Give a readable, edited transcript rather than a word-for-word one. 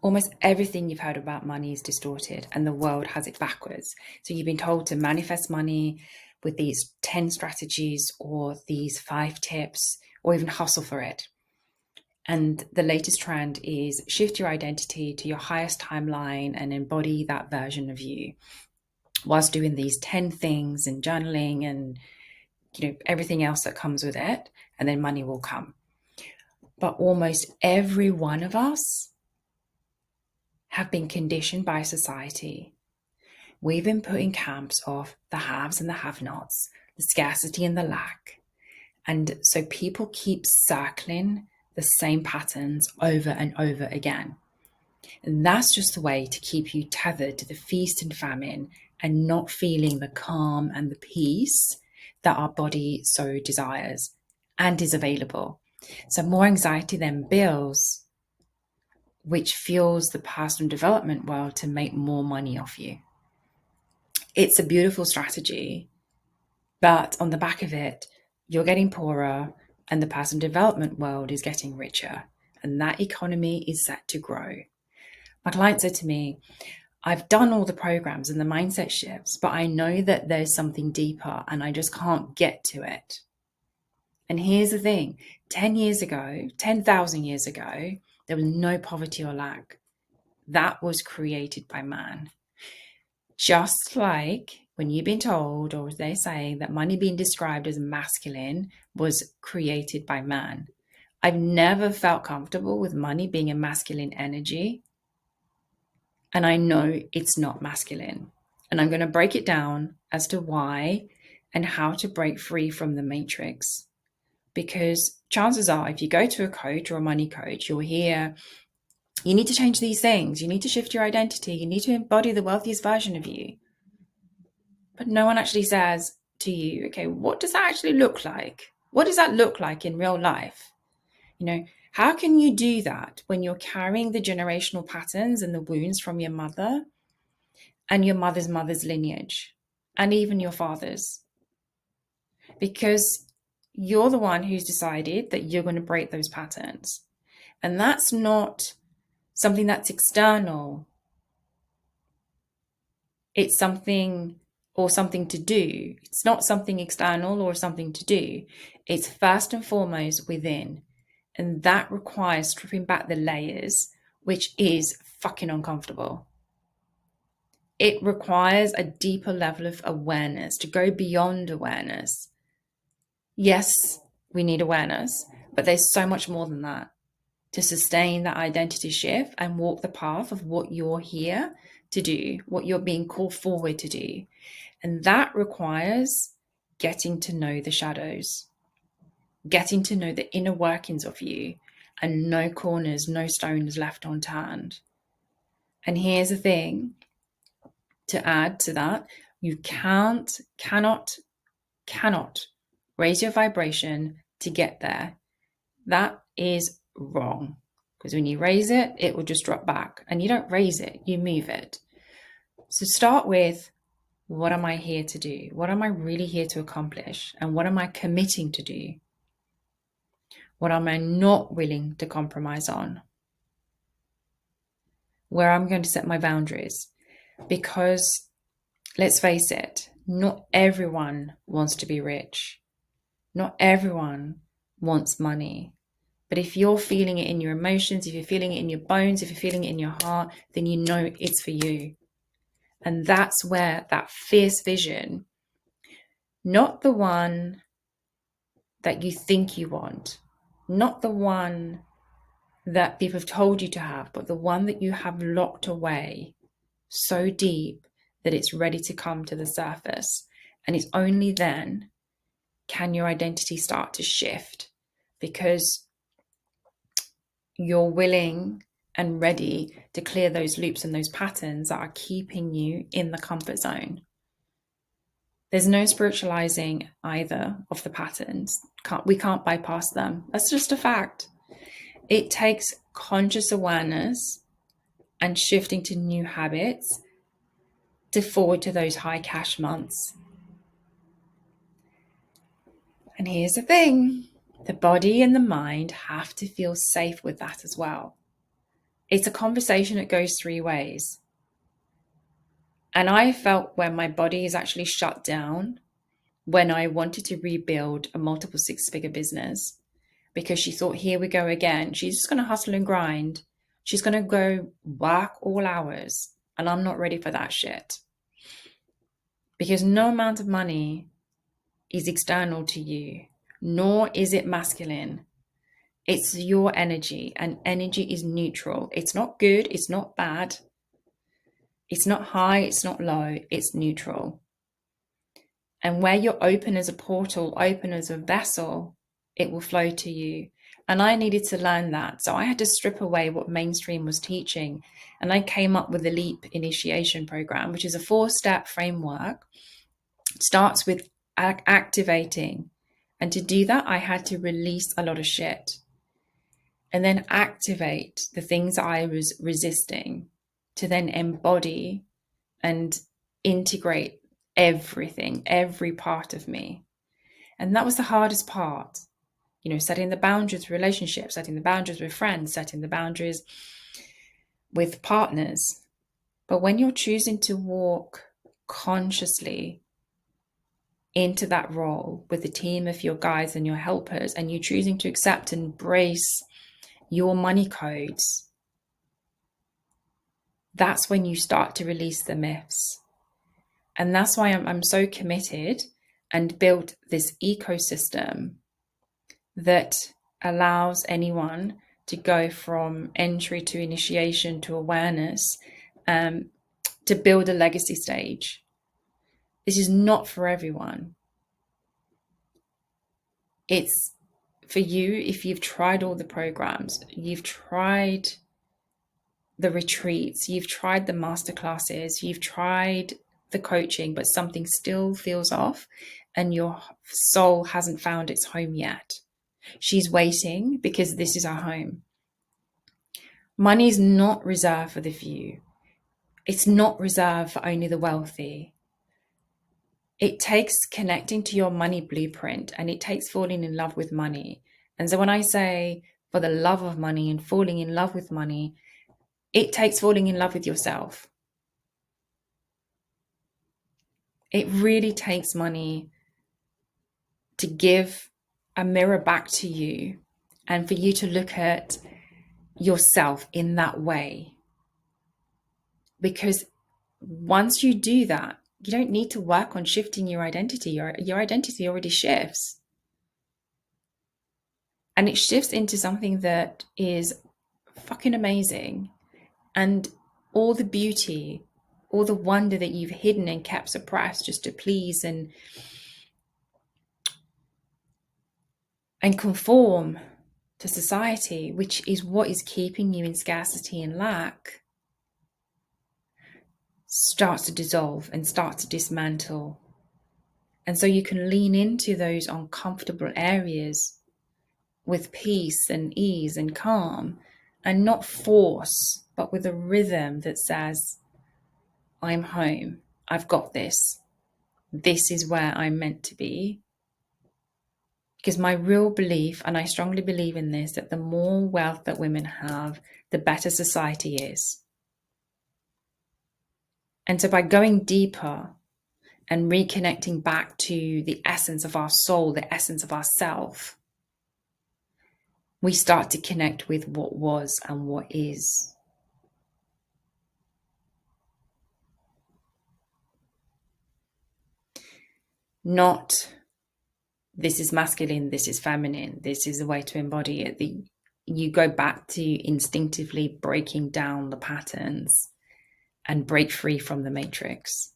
Almost everything you've heard about money is distorted and the world has it backwards. So you've been told to manifest money with these 10 strategies or these 5 tips or even hustle for it. And the latest trend is shift your identity to your highest timeline and embody that version of you whilst doing these 10 things and journaling and everything else that comes with it, and then money will come. But almost every one of us have been conditioned by society. We've been put in camps of the haves and the have-nots, the scarcity and the lack. And so people keep circling the same patterns over and over again. And that's just a way to keep you tethered to the feast and famine and not feeling the calm and the peace that our body so desires and is available. So more anxiety then builds, which fuels the personal development world to make more money off you. It's a beautiful strategy, but on the back of it, you're getting poorer and the personal development world is getting richer. And that economy is set to grow. My client said to me, I've done all the programs and the mindset shifts, but I know that there's something deeper and I just can't get to it. And here's the thing, 10,000 years ago, there was no poverty or lack. That was created by man. Just like when you've been told, or they say that money being described as masculine was created by man. I've never felt comfortable with money being a masculine energy. And I know it's not masculine. And I'm going to break it down as to why and how to break free from the matrix. Because chances are, if you go to a coach or a money coach, you'll hear, you need to change these things. You need to shift your identity. You need to embody the wealthiest version of you. But no one actually says to you, okay, what does that actually look like? What does that look like in real life? How can you do that when you're carrying the generational patterns and the wounds from your mother and your mother's mother's lineage and even your father's? Because you're the one who's decided that you're going to break those patterns. And that's not something that's external. It's something to do. It's not something external or something to do. It's first and foremost within. And that requires stripping back the layers, which is fucking uncomfortable. It requires a deeper level of awareness, to go beyond awareness. Yes, we need awareness, but there's so much more than that to sustain that identity shift and walk the path of what you're here to do, what you're being called forward to do. And that requires getting to know the shadows, getting to know the inner workings of you, and no corners, no stones left unturned. And here's the thing to add to that, you cannot raise your vibration to get there. That is wrong. Because when you raise it, it will just drop back. And you don't raise it, you move it. So start with, what am I here to do? What am I really here to accomplish? And what am I committing to do? What am I not willing to compromise on? Where I'm going to set my boundaries. Because let's face it, not everyone wants to be rich. Not everyone wants money. But if you're feeling it in your emotions, if you're feeling it in your bones, if you're feeling it in your heart, then you know it's for you. And that's where that fierce vision, not the one that you think you want, not the one that people have told you to have, but the one that you have locked away so deep that it's ready to come to the surface. And it's only then can your identity start to shift, because you're willing and ready to clear those loops and those patterns that are keeping you in the comfort zone. There's no spiritualizing either of the patterns. We can't bypass them. That's just a fact. It takes conscious awareness and shifting to new habits to forward to those high cash months. And here's the thing, the body and the mind have to feel safe with that as well. It's a conversation that goes three ways. And I felt when my body is actually shut down, when I wanted to rebuild a multiple six-figure business, because she thought, here we go again. She's just going to hustle and grind. She's going to go work all hours. And I'm not ready for that shit. Because no amount of money is external to you, nor is it masculine. It's your energy, and energy is neutral. It's not good. It's not bad. It's not high. It's not low. It's neutral. And where you're open as a portal, open as a vessel, it will flow to you. And I needed to learn that. So I had to strip away what mainstream was teaching. And I came up with the LEAP initiation program, which is a 4-step framework. It starts with activating. And to do that, I had to release a lot of shit. And then activate the things I was resisting, to then embody and integrate everything, every part of me. And that was the hardest part, setting the boundaries with relationships, setting the boundaries with friends, setting the boundaries with partners. But when you're choosing to walk consciously into that role with a team of your guides and your helpers, and you're choosing to accept and embrace your money codes, that's when you start to release the myths. And that's why I'm so committed and built this ecosystem that allows anyone to go from entry to initiation to awareness, to build a legacy stage. This is not for everyone. It's for you if you've tried all the programs, you've tried the retreats, you've tried the masterclasses, you've tried the coaching, but something still feels off and your soul hasn't found its home yet. She's waiting, because this is our home. Money is not reserved for the few. It's not reserved for only the wealthy. It takes connecting to your money blueprint, and it takes falling in love with money. And so when I say for the love of money and falling in love with money, it takes falling in love with yourself. It really takes money to give a mirror back to you and for you to look at yourself in that way. Because once you do that, you don't need to work on shifting your identity. Your identity already shifts. And it shifts into something that is fucking amazing. And all the beauty, all the wonder that you've hidden and kept suppressed just to please and conform to society, which is what is keeping you in scarcity and lack, starts to dissolve and starts to dismantle. And so you can lean into those uncomfortable areas with peace and ease and calm, and not force, but with a rhythm that says, I'm home, I've got this. This is where I'm meant to be. Because my real belief, and I strongly believe in this, that the more wealth that women have, the better society is. And so by going deeper and reconnecting back to the essence of our soul, the essence of ourself, we start to connect with what was and what is. Not this is masculine, this is feminine, this is the way to embody it. You go back to instinctively breaking down the patterns and break free from the matrix.